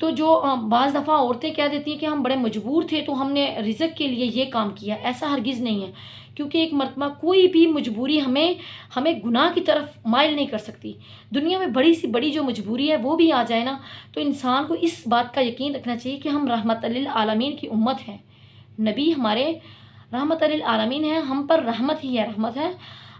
تو جو بعض دفعہ عورتیں کہہ دیتی ہیں کہ ہم بڑے مجبور تھے تو ہم نے رزق کے لیے یہ کام کیا، ایسا ہرگز نہیں ہے، کیونکہ ایک مرتبہ کوئی بھی مجبوری ہمیں گناہ کی طرف مائل نہیں کر سکتی۔ دنیا میں بڑی سی بڑی جو مجبوری ہے وہ بھی آ جائے نا، تو انسان کو اس بات کا یقین رکھنا چاہیے کہ ہم رحمت للعالمین کی امت ہیں، نبی ہمارے رحمت للعالمین ہیں، ہم پر رحمت ہی ہے، رحمت ہے،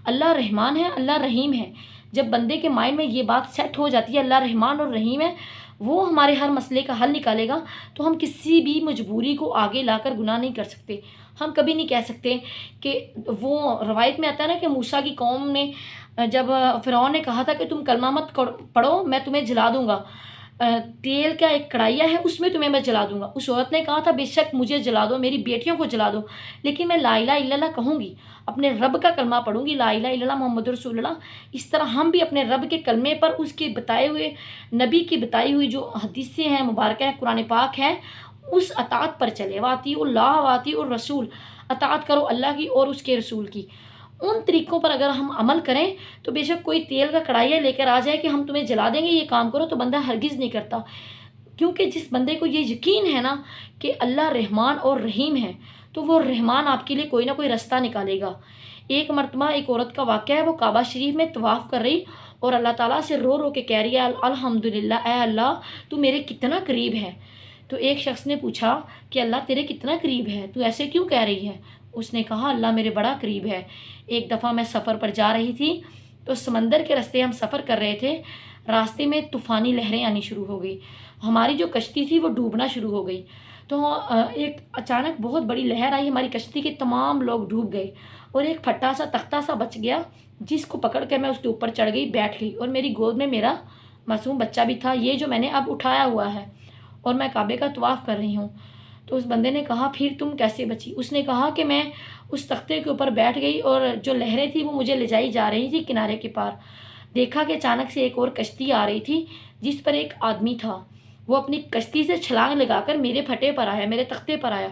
اللہ رحمان ہے، اللہ رحیم ہے۔ جب بندے کے مائنڈ میں یہ بات سیٹ ہو جاتی ہے اللہ رحمان اور رحیم ہے، وہ ہمارے ہر مسئلے کا حل نکالے گا، تو ہم کسی بھی مجبوری کو آگے لا کر گناہ نہیں کر سکتے۔ ہم کبھی نہیں کہہ سکتے کہ وہ روایت میں آتا ہے نا کہ موسیٰ کی قوم نے جب فرعون نے کہا تھا کہ تم کلمہ مت پڑھو میں تمہیں جلا دوں گا، تیل کا ایک کڑھائیا ہے اس میں تمہیں میں جلا دوں گا، اس عورت نے کہا تھا بے شک مجھے جلا دو، میری بیٹیوں کو جلا دو، لیکن میں لا الہ الا اللہ کہوں گی، اپنے رب کا کلمہ پڑھوں گی، لا الہ الا اللہ محمد رسول اللہ۔ اس طرح ہم بھی اپنے رب کے کلمے پر، اس کے بتائے ہوئے نبی کی بتائی ہوئی جو حدیثیں ہیں مبارکہ ہیں، قرآن پاک ہے، اس اطاعت پر چلے، واطیعوا اللہ واطیعوا الرسول، اطاعت کرو اللہ کی اور اس کے رسول کی۔ ان طریقوں پر اگر ہم عمل کریں تو بے شک کوئی تیل کا کڑھائیا لے کر آ جائے کہ ہم تمہیں جلا دیں گے یہ کام کرو، تو بندہ ہرگز نہیں کرتا، کیونکہ جس بندے کو یہ یقین ہے نا کہ اللہ رحمان اور رحیم ہے، تو وہ رحمان آپ کے لیے کوئی نہ کوئی رستہ نکالے گا۔ ایک مرتبہ ایک عورت کا واقعہ ہے، وہ کعبہ شریف میں طواف کر رہی اور اللہ تعالیٰ سے رو رو کے کہہ رہی ہے الحمدللہ، اے اللہ تو میرے کتنا قریب ہے۔ تو ایک شخص نے پوچھا کہ اللہ تیرے کتنا قریب ہے، تو ایسے کیوں کہہ رہی ہے؟ اس نے کہا اللہ میرے بڑا قریب ہے۔ ایک دفعہ میں سفر پر جا رہی تھی تو سمندر کے راستے ہم سفر کر رہے تھے، راستے میں طوفانی لہریں آنی شروع ہو گئی، ہماری جو کشتی تھی وہ ڈوبنا شروع ہو گئی، تو ایک اچانک بہت بڑی لہر آئی، ہماری کشتی کے تمام لوگ ڈوب گئے اور ایک پھٹا سا تختہ سا بچ گیا، جس کو پکڑ کے میں اس کے اوپر چڑھ گئی، بیٹھ گئی، اور میری گود میں میرا معصوم بچہ بھی تھا، یہ جو میں نے اب اٹھایا ہوا ہے، اور میں کعبے کا طواف کر رہی ہوں۔ تو اس بندے نے کہا پھر تم کیسے بچی؟ اس نے کہا کہ میں اس تختے کے اوپر بیٹھ گئی اور جو لہریں تھیں وہ مجھے لے جائی جا رہی تھی کنارے کے پار، دیکھا کہ اچانک سے ایک اور کشتی آ رہی تھی جس پر ایک آدمی تھا، وہ اپنی کشتی سے چھلانگ لگا کر میرے پھٹے پر آیا، میرے تختے پر آیا،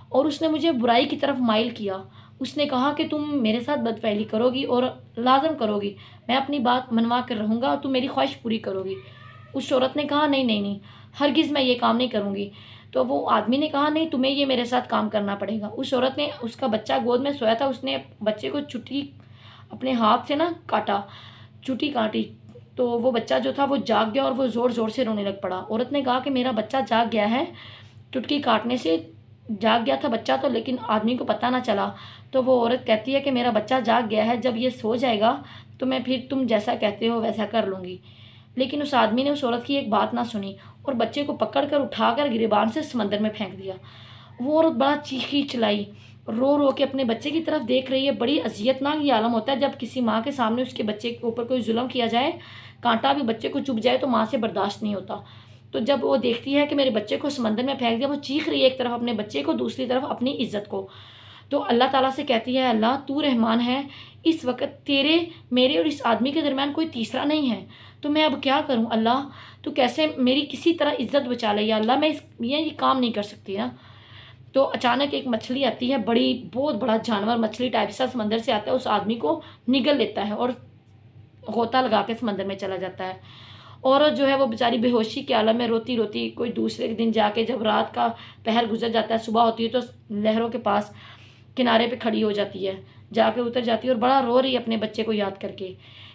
اور اس نے مجھے برائی کی طرف مائل کیا۔ اس نے کہا کہ تم میرے ساتھ بدفعلی کرو گی اور لازم کرو گی، میں اپنی بات منوا کر رہوں گا اور تم میری خواہش پوری کرو گی۔ اس عورت نے کہا نہیں نہیں نہیں، ہرگز میں یہ کام نہیں کروں گی۔ تو وہ آدمی نے کہا نہیں تمہیں یہ میرے ساتھ کام کرنا پڑے گا۔ اس عورت نے، اس کا بچہ گود میں سویا تھا، اس نے بچے کو چٹکی اپنے ہاتھ سے نا کاٹا، چوٹی کاٹی، تو وہ بچہ جو تھا وہ جاگ گیا اور وہ زور زور سے رونے لگ پڑا۔ عورت نے کہا کہ میرا بچہ جاگ گیا ہے، چٹکی کاٹنے سے جاگ گیا تھا بچہ تو، لیکن آدمی کو پتہ نہ چلا۔ تو وہ عورت کہتی ہے کہ میرا بچہ جاگ گیا ہے، جب یہ سو جائے گا تو میں پھر تم جیسا کہتے ہو ویسا کر لوں گی۔ لیکن اس آدمی نے اس عورت کی ایک بات نہ سنی اور بچے کو پکڑ کر اٹھا کر گریبان سے سمندر میں پھینک دیا۔ وہ عورت بڑا چیخی چلائی، رو رو کے اپنے بچے کی طرف دیکھ رہی ہے۔ بڑی اذیتناک یہ عالم ہوتا ہے جب کسی ماں کے سامنے اس کے بچے کے اوپر کوئی ظلم کیا جائے، کانٹا بھی بچے کو چبھ جائے تو ماں سے برداشت نہیں ہوتا۔ تو جب وہ دیکھتی ہے کہ میرے بچے کو سمندر میں پھینک دیا، وہ چیخ رہی ہے ایک طرف اپنے بچے کو، دوسری طرف اپنی عزت کو۔ تو اللہ تعالیٰ سے کہتی ہے اللہ تو رحمان ہے، اس وقت تیرے، میرے اور اس آدمی کے درمیان کوئی تیسرا نہیں ہے، تو میں اب کیا کروں اللہ؟ تو کیسے میری کسی طرح عزت بچا لے یا اللہ، میں یہ کام نہیں کر سکتی نا۔ تو اچانک ایک مچھلی آتی ہے، بڑی بہت بڑا جانور مچھلی ٹائپ سا سمندر سے آتا ہے، اس آدمی کو نگل لیتا ہے اور غوطہ لگا کے سمندر میں چلا جاتا ہے۔ عورت جو ہے وہ بیچاری بے ہوشی کے عالم میں روتی روتی کوئی دوسرے دن جا کے، جب رات کا پہر گزر جاتا ہے، صبح ہوتی ہے تو لہروں کے پاس کنارے پہ کھڑی ہو جاتی ہے، جا کے اتر جاتی ہے اور بڑا رو رہی ہے اپنے بچے کو یاد کر کے۔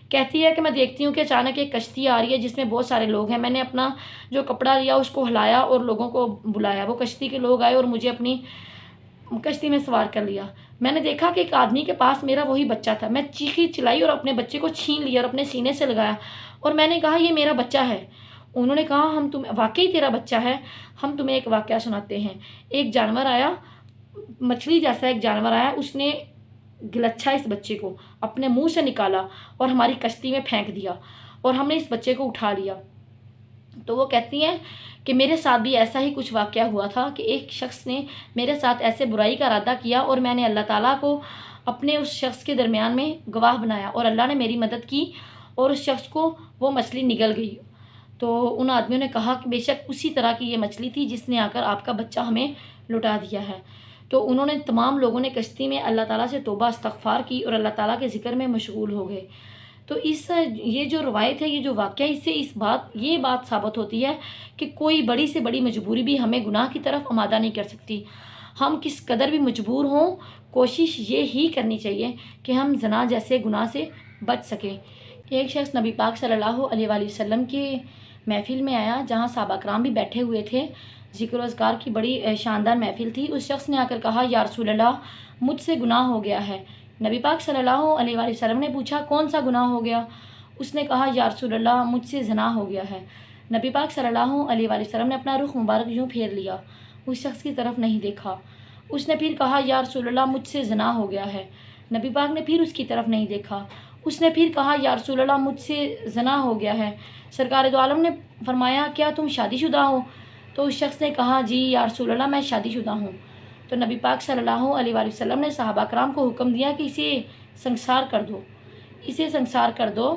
کہتی ہے کہ میں دیکھتی ہوں کہ اچانک ایک کشتی آ رہی ہے جس میں بہت سارے لوگ ہیں، میں نے اپنا جو کپڑا لیا اس کو ہلایا اور لوگوں کو بلایا، وہ کشتی کے لوگ آئے اور مجھے اپنی کشتی میں سوار کر لیا۔ میں نے دیکھا کہ ایک آدمی کے پاس میرا وہی بچہ تھا، میں چیخی چلائی اور اپنے بچے کو چھین لیا اور اپنے سینے سے لگایا اور میں نے کہا یہ میرا بچہ ہے۔ انہوں نے کہا ہم تم واقعی تیرا بچہ ہے، ہم تمہیں ایک واقعہ سناتے ہیں۔ ایک جانور آیا، مچھلی جیسا ایک جانور آیا، اس نے گلچھا اس بچے کو اپنے منہ سے نکالا اور ہماری کشتی میں پھینک دیا اور ہم نے اس بچے کو اٹھا لیا۔ تو وہ کہتی ہیں کہ میرے ساتھ بھی ایسا ہی کچھ واقعہ ہوا تھا کہ ایک شخص نے میرے ساتھ ایسے برائی کا ارادہ کیا اور میں نے اللہ تعالیٰ کو اپنے اس شخص کے درمیان میں گواہ بنایا اور اللہ نے میری مدد کی اور اس شخص کو وہ مچھلی نگل گئی۔ تو ان آدمیوں نے کہا کہ بے شک اسی طرح کی یہ مچھلی تھی جس نے آ کر آپ کا بچہ ہمیں لٹا دیا ہے۔ تو انہوں نے، تمام لوگوں نے کشتی میں اللہ تعالیٰ سے توبہ استغفار کی اور اللہ تعالیٰ کے ذکر میں مشغول ہو گئے۔ تو یہ جو روایت ہے، یہ جو واقعہ ہے، اس سے یہ بات ثابت ہوتی ہے کہ کوئی بڑی سے بڑی مجبوری بھی ہمیں گناہ کی طرف آمادہ نہیں کر سکتی۔ ہم کس قدر بھی مجبور ہوں، کوشش یہ ہی کرنی چاہیے کہ ہم زنا جیسے گناہ سے بچ سکیں۔ ایک شخص نبی پاک صلی اللہ علیہ وآلہ وسلم کی محفل میں آیا، جہاں صحابہ کرام بھی بیٹھے ہوئے تھے، ذکر و اذکار کی بڑی شاندار محفل تھی۔ اس شخص نے آ کر کہا، یا رسول اللہ، مجھ سے گناہ ہو گیا ہے۔ نبی پاک صلی اللہ علیہ وآلہ وسلم نے پوچھا، کون سا گناہ ہو گیا؟ اس نے کہا، یا رسول اللہ، مجھ سے زنا ہو گیا ہے۔ نبی پاک صلی اللہ علیہ وآلہ وسلم نے اپنا رخ مبارک یوں پھیر لیا، اس شخص کی طرف نہیں دیکھا۔ اس نے پھر کہا، یا رسول اللہ، مجھ سے زنا ہو گیا ہے۔ نبی پاک نے پھر اس کی طرف نہیں دیکھا۔ اس نے پھر کہا، یا رسول اللہ، مجھ سے زنا ہو گیا ہے۔ سرکار دو عالم نے فرمایا، کیا تم شادی شدہ ہو؟ تو اس شخص نے کہا، جی یا رسول اللہ، میں شادی شدہ ہوں۔ تو نبی پاک صلی اللہ علیہ وآلہ وسلم نے صحابہ کرام کو حکم دیا کہ اسے سنسار کر دو، اسے سنسار کر دو۔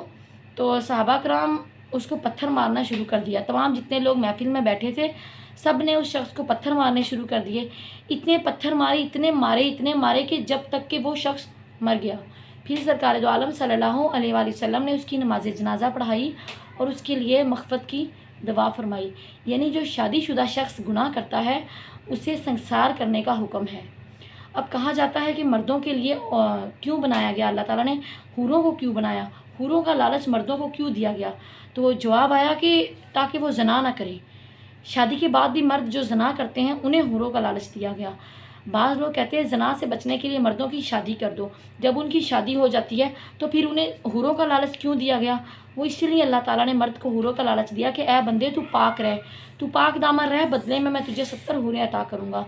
تو صحابہ کرام اس کو پتھر مارنا شروع کر دیا۔ تمام جتنے لوگ محفل میں بیٹھے تھے، سب نے اس شخص کو پتھر مارنے شروع کر دیے۔ اتنے پتھر مارے، اتنے مارے کہ جب تک کہ وہ شخص مر گیا۔ پھر سرکار دو عالم صلی اللہ علیہ وآلہ وسلم نے اس کی نماز جنازہ پڑھائی اور اس کے لیے مغفرت کی دعا فرمائی۔ یعنی جو شادی شدہ شخص گناہ کرتا ہے، اسے سنسار کرنے کا حکم ہے۔ اب کہا جاتا ہے کہ مردوں کے لیے کیوں بنایا گیا، اللہ تعالیٰ نے حوروں کو کیوں بنایا، حوروں کا لالچ مردوں کو کیوں دیا گیا؟ تو جواب آیا کہ تاکہ وہ زنا نہ کرے۔ شادی کے بعد بھی مرد جو زنا کرتے ہیں، انہیں حوروں کا لالچ دیا گیا۔ بعض لوگ کہتے ہیں زنا سے بچنے کے لیے مردوں کی شادی کر دو۔ جب ان کی شادی ہو جاتی ہے تو پھر انہیں حوروں کا لالچ کیوں دیا گیا؟ وہ اس لیے اللہ تعالیٰ نے مرد کو حوروں کا لالچ دیا کہ اے بندے، تو پاک رہ، تو پاک دامن رہ، بدلے میں تجھے 70 حوریں عطا کروں گا۔